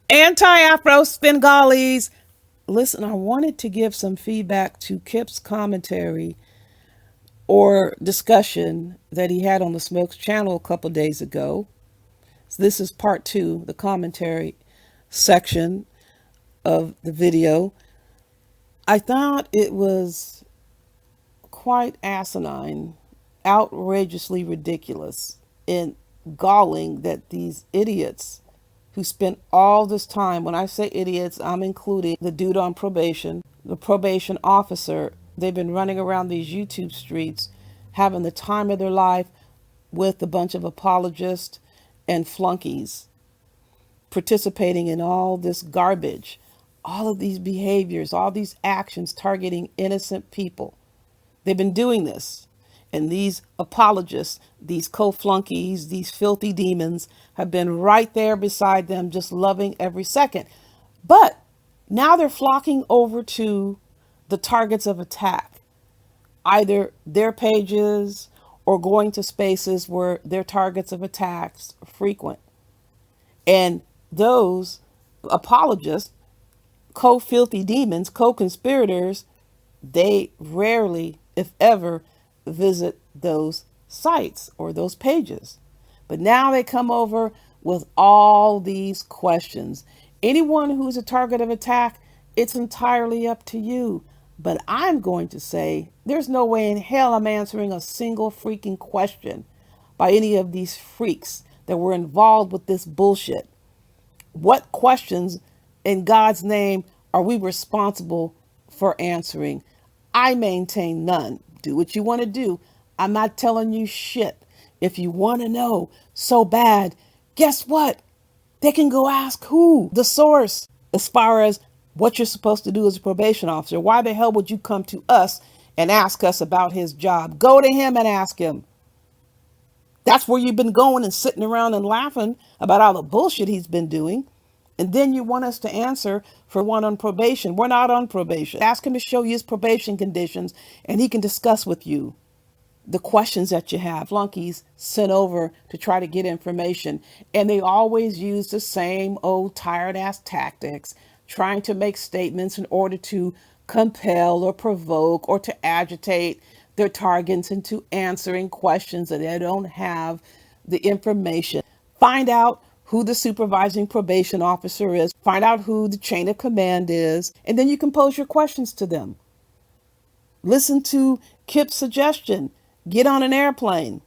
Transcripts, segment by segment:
Anti-Afro Spengalis. Listen, I wanted to give some feedback to Kip's commentary or discussion that he had on the Smokes channel a couple days ago. So this is part two, the commentary section of the video. I thought it was quite asinine, outrageously ridiculous, and galling that these idiots who spent all this time, when I say idiots, I'm including the dude on probation, the probation officer, they've been running around these YouTube streets having the time of their life with a bunch of apologists and flunkies participating in all this garbage, all of these behaviors, all these actions targeting innocent people. They've been doing this. And these apologists, these co-flunkies, these filthy demons have been right there beside them, just loving every second. But now they're flocking over to the targets of attack, either their pages or going to spaces where their targets of attacks are frequent. And those apologists, co-filthy demons, co-conspirators, they rarely, if ever, visit those sites or those pages. But now they come over with all these questions. Anyone who's a target of attack, it's entirely up to you. But I'm going to say there's no way in hell I'm answering a single freaking question by any of these freaks that were involved with this bullshit. What questions in God's name are we responsible for answering? I maintain none. Do what you want to do. I'm not telling you shit. If you want to know so bad, guess what? They can go ask who? The source. As far as what you're supposed to do as a probation officer, why the hell would you come to us and ask us about his job? Go to him and ask him. That's where you've been going and sitting around and laughing about all the bullshit he's been doing. And then you want us to answer for one on probation. We're not on probation. Ask him to show you his probation conditions and he can discuss with you the questions that you have. Flunkies sent over to try to get information. And they always use the same old tired ass tactics, trying to make statements in order to compel or provoke or to agitate their targets into answering questions that they don't have the information. Find out who the supervising probation officer is, find out who the chain of command is, and then you can pose your questions to them. Listen to Kip's suggestion. Get on an airplane,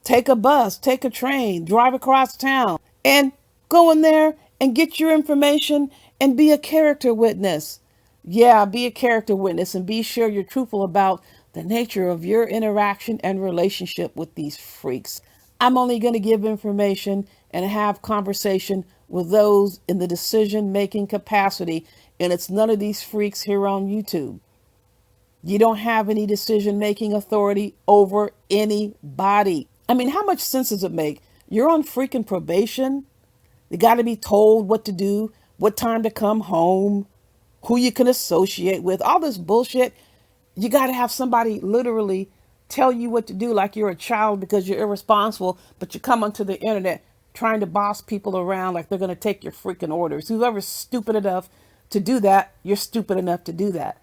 take a bus, take a train, drive across town, and go in there and get your information and be a character witness. Yeah, be a character witness and be sure you're truthful about the nature of your interaction and relationship with these freaks. I'm only going to give information and have conversation with those in the decision-making capacity, and it's none of these freaks here on YouTube. You don't have any decision-making authority over anybody. I mean, how much sense does it make? You're on freaking probation. You got to be told what to do, what time to come home, who you can associate with, all this bullshit. You got to have somebody literally tell you what to do like you're a child because you're irresponsible, but you come onto the internet trying to boss people around like they're going to take your freaking orders. Whoever's stupid enough to do that, you're stupid enough to do that.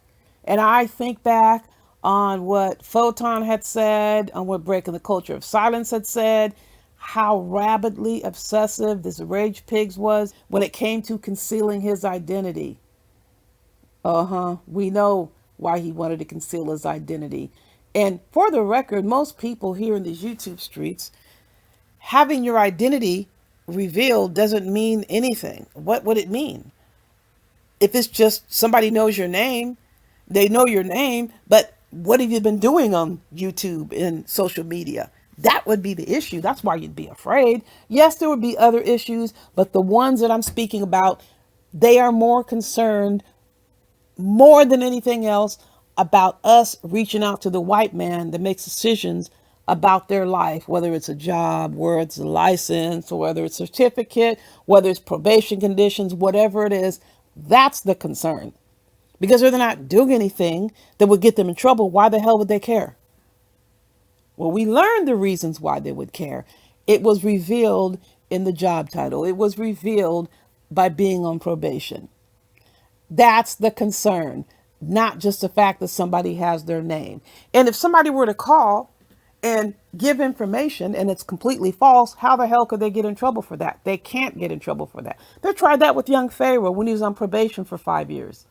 And I think back on what Photon had said, on what Breaking the Culture of Silence had said, how rabidly obsessive this Rage Pigs was when it came to concealing his identity. We know why he wanted to conceal his identity. And for the record, most people here in these YouTube streets, having your identity revealed doesn't mean anything. What would it mean? If it's just somebody knows your name, they know your name, but what have you been doing on YouTube and social media? That would be the issue. That's why you'd be afraid. Yes, there would be other issues, but the ones that I'm speaking about, they are more concerned, more than anything else, about us reaching out to the white man that makes decisions about their life, whether it's a job, whether it's a license, or whether it's a certificate, whether it's probation conditions, whatever it is. That's the concern. Because if they're not doing anything that would get them in trouble, why the hell would they care? Well, we learned the reasons why they would care. It was revealed in the job title. It was revealed by being on probation. That's the concern, not just the fact that somebody has their name. And if somebody were to call and give information and it's completely false, how the hell could they get in trouble for that? They can't get in trouble for that. They tried that with young Pharaoh when he was on probation for 5 years.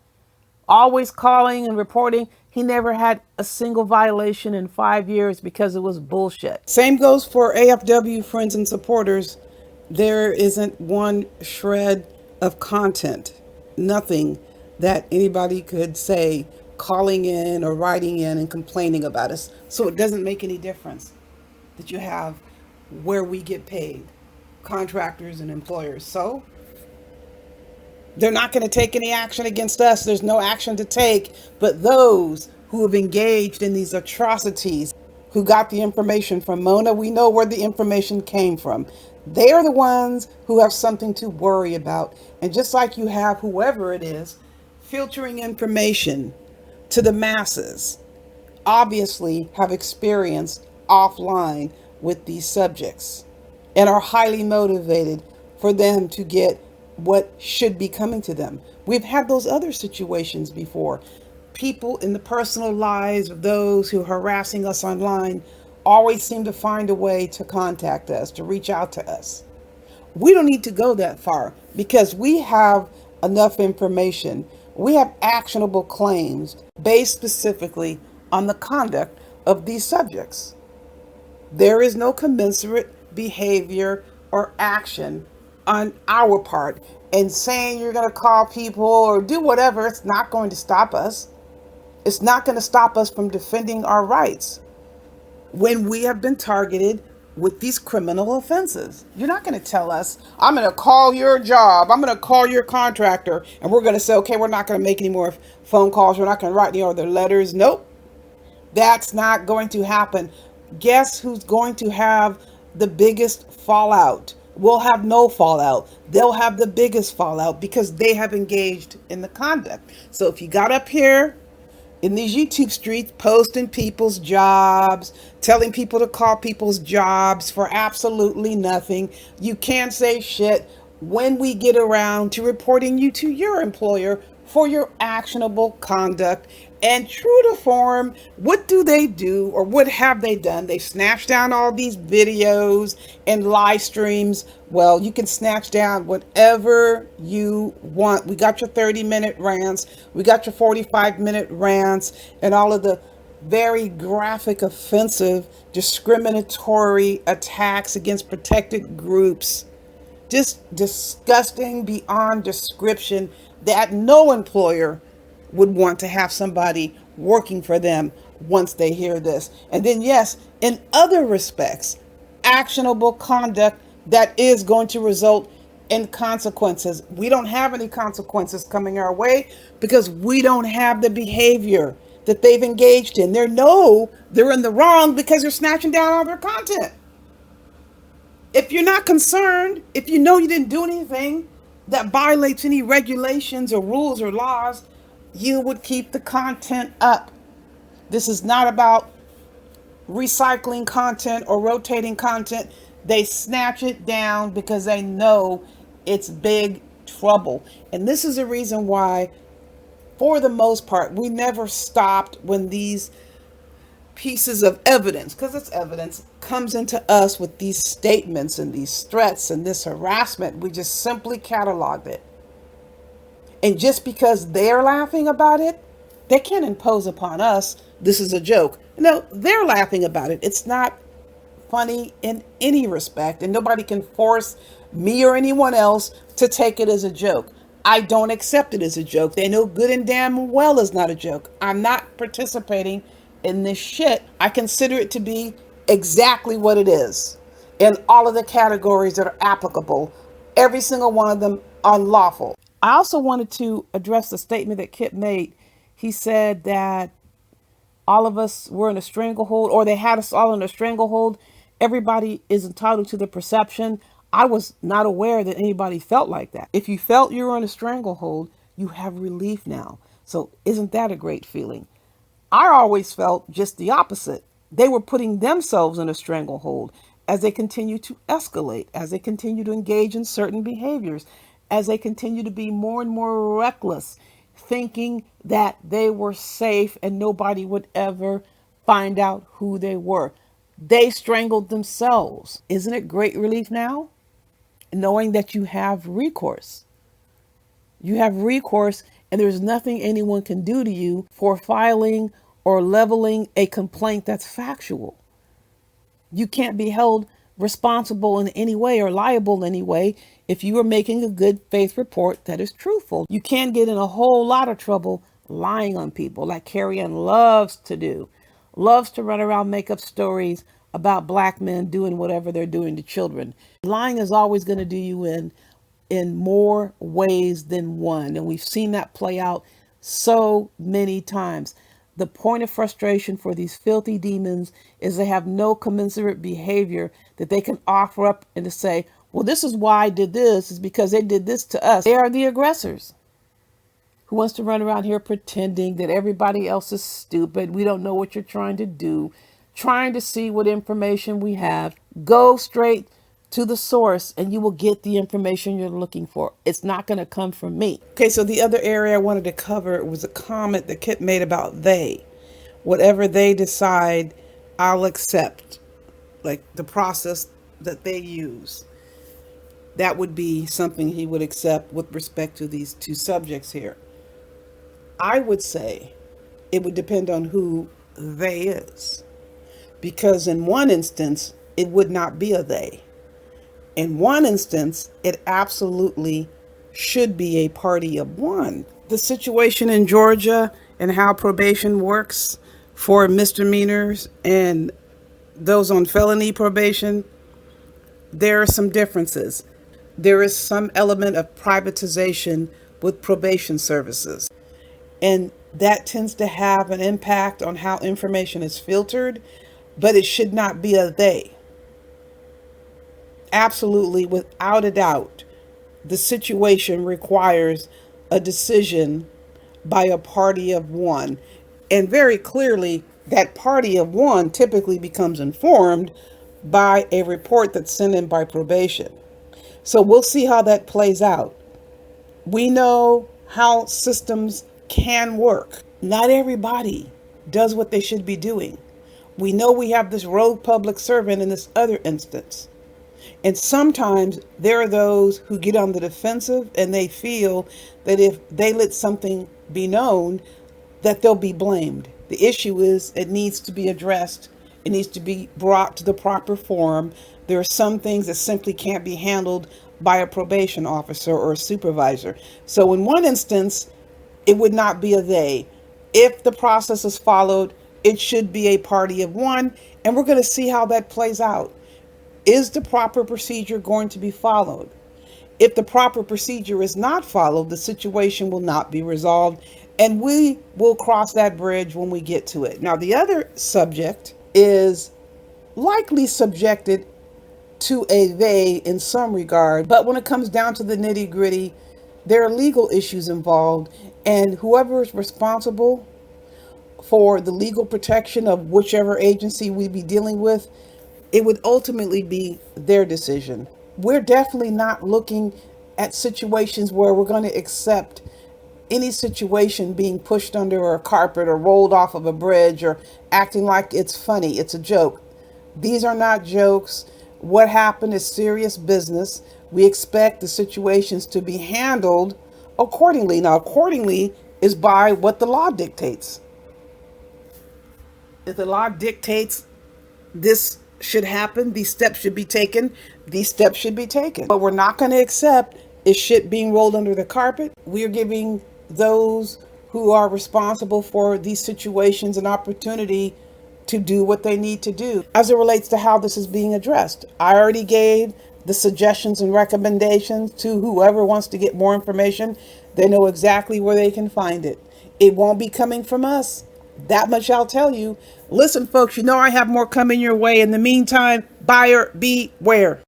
Always calling and reporting. He never had a single violation in 5 years because it was bullshit. Same goes for AFW friends and supporters. There isn't one shred of content, nothing that anybody could say calling in or writing in and complaining about us. So it doesn't make any difference that you have where we get paid, contractors and employers. So they're not going to take any action against us. There's no action to take, but those who have engaged in these atrocities, who got the information from Mona, we know where the information came from. They are the ones who have something to worry about. And just like you have whoever it is filtering information to the masses, obviously have experience offline with these subjects and are highly motivated for them to get what should be coming to them. We've had those other situations before. People in the personal lives of those who are harassing us online always seem to find a way to contact us, to reach out to us. We don't need to go that far because we have enough information. We have actionable claims based specifically on the conduct of these subjects. There is no commensurate behavior or action on our part. And saying you're going to call people or do whatever, it's not going to stop us. It's not going to stop us from defending our rights when we have been targeted with these criminal offenses. You're not going to tell us, I'm going to call your job, I'm going to call your contractor, and we're going to say, okay, we're not going to make any more phone calls, we're not going to write any other letters. Nope. That's not going to happen. Guess who's going to have the biggest fallout? We'll have no fallout. They'll have the biggest fallout because they have engaged in the conduct. So if you got up here in these YouTube streets posting people's jobs, telling people to call people's jobs for absolutely nothing, you can't say shit when we get around to reporting you to your employer for your actionable conduct. And true to form, what do they do, or what have they done? They snatch down all these videos and live streams. Well, you can snatch down whatever you want. We got your 30-minute rants, we got your 45-minute rants, and all of the very graphic, offensive, discriminatory attacks against protected groups. Just disgusting beyond description that no employer would want to have somebody working for them once they hear this. And then, yes, in other respects, actionable conduct that is going to result in consequences. We don't have any consequences coming our way because we don't have the behavior that they've engaged in. They know they're in the wrong because they're snatching down all their content. If you're not concerned, if you know you didn't do anything that violates any regulations or rules or laws, you would keep the content up. This is not about recycling content or rotating content. They snatch it down because they know it's big trouble. And this is the reason why, for the most part, we never stopped when these pieces of evidence, because it's evidence, comes into us with these statements and these threats and this harassment. We just simply cataloged it. And just because they're laughing about it, they can't impose upon us, this is a joke. No, they're laughing about it. It's not funny in any respect, and nobody can force me or anyone else to take it as a joke. I don't accept it as a joke. They know good and damn well it's not a joke. I'm not participating in this shit. I consider it to be exactly what it is in all of the categories that are applicable, every single one of them unlawful. I also wanted to address the statement that Kip made. He said that all of us were in a stranglehold, or they had us all in a stranglehold. Everybody is entitled to the perception. I was not aware that anybody felt like that. If you felt you were in a stranglehold, you have relief now. So isn't that a great feeling? I always felt just the opposite. They were putting themselves in a stranglehold as they continue to escalate, as they continue to engage in certain behaviors. as they continue to be more and more reckless, thinking that they were safe and nobody would ever find out who they were. They strangled themselves. Isn't it great relief now? Knowing that you have recourse. You have recourse, and there's nothing anyone can do to you for filing or leveling a complaint that's factual. You can't be held responsible in any way or liable in any way if you are making a good faith report that is truthful. You can get in a whole lot of trouble lying on people, like Carrie Ann loves to do. Loves to run around, make up stories about black men doing whatever they're doing to children. Lying is always going to do you in more ways than one. And we've seen that play out so many times. The point of frustration for these filthy demons is they have no commensurate behavior that they can offer up and to say, well, this is why I did this, is because they did this to us. They are the aggressors. Who wants to run around here pretending that everybody else is stupid? We don't know what you're trying to do, trying to see what information we have. Go straight to the source and you will get the information you're looking for. It's not going to come from me. Okay, so the other area I wanted to cover was a comment that Kit made about they. Whatever they decide, I'll accept. Like the process that they use. That would be something he would accept with respect to these two subjects here. I would say it would depend on who they is. Because in one instance, it would not be a they. In one instance, it absolutely should be a party of one. The situation in Georgia and how probation works for misdemeanors and those on felony probation, there are some differences. There is some element of privatization with probation services. And that tends to have an impact on how information is filtered, but it should not be a they. Absolutely, without a doubt, the situation requires a decision by a party of one. And very clearly, that party of one typically becomes informed by a report that's sent in by probation. So we'll see how that plays out. We know how systems can work. Not everybody does what they should be doing. We know we have this rogue public servant in this other instance. And sometimes there are those who get on the defensive and they feel that if they let something be known, that they'll be blamed. The issue is it needs to be addressed. It needs to be brought to the proper form. There are some things that simply can't be handled by a probation officer or a supervisor. So in one instance, it would not be a they. If the process is followed, it should be a party of one. And we're going to see how that plays out. Is the proper procedure going to be followed? If the proper procedure is not followed, the situation will not be resolved, and we will cross that bridge when we get to it. Now, the other subject is likely subjected to a they in some regard, but when it comes down to the nitty-gritty, there are legal issues involved, and whoever is responsible for the legal protection of whichever agency we be dealing with, it would ultimately be their decision. We're definitely not looking at situations where we're going to accept any situation being pushed under a carpet or rolled off of a bridge or acting like it's funny. It's a joke. These are not jokes. What happened is serious business. We expect the situations to be handled accordingly. Now, accordingly is by what the law dictates. If the law dictates this should happen, these steps should be taken, these steps should be taken. But we're not going to accept is shit being rolled under the carpet. We are giving those who are responsible for these situations an opportunity to do what they need to do as it relates to how this is being addressed. I already gave the suggestions and recommendations to whoever wants to get more information. They know exactly where they can find it. It won't be coming from us. That much I'll tell you. Listen, folks, you know I have more coming your way. In the meantime, buyer beware.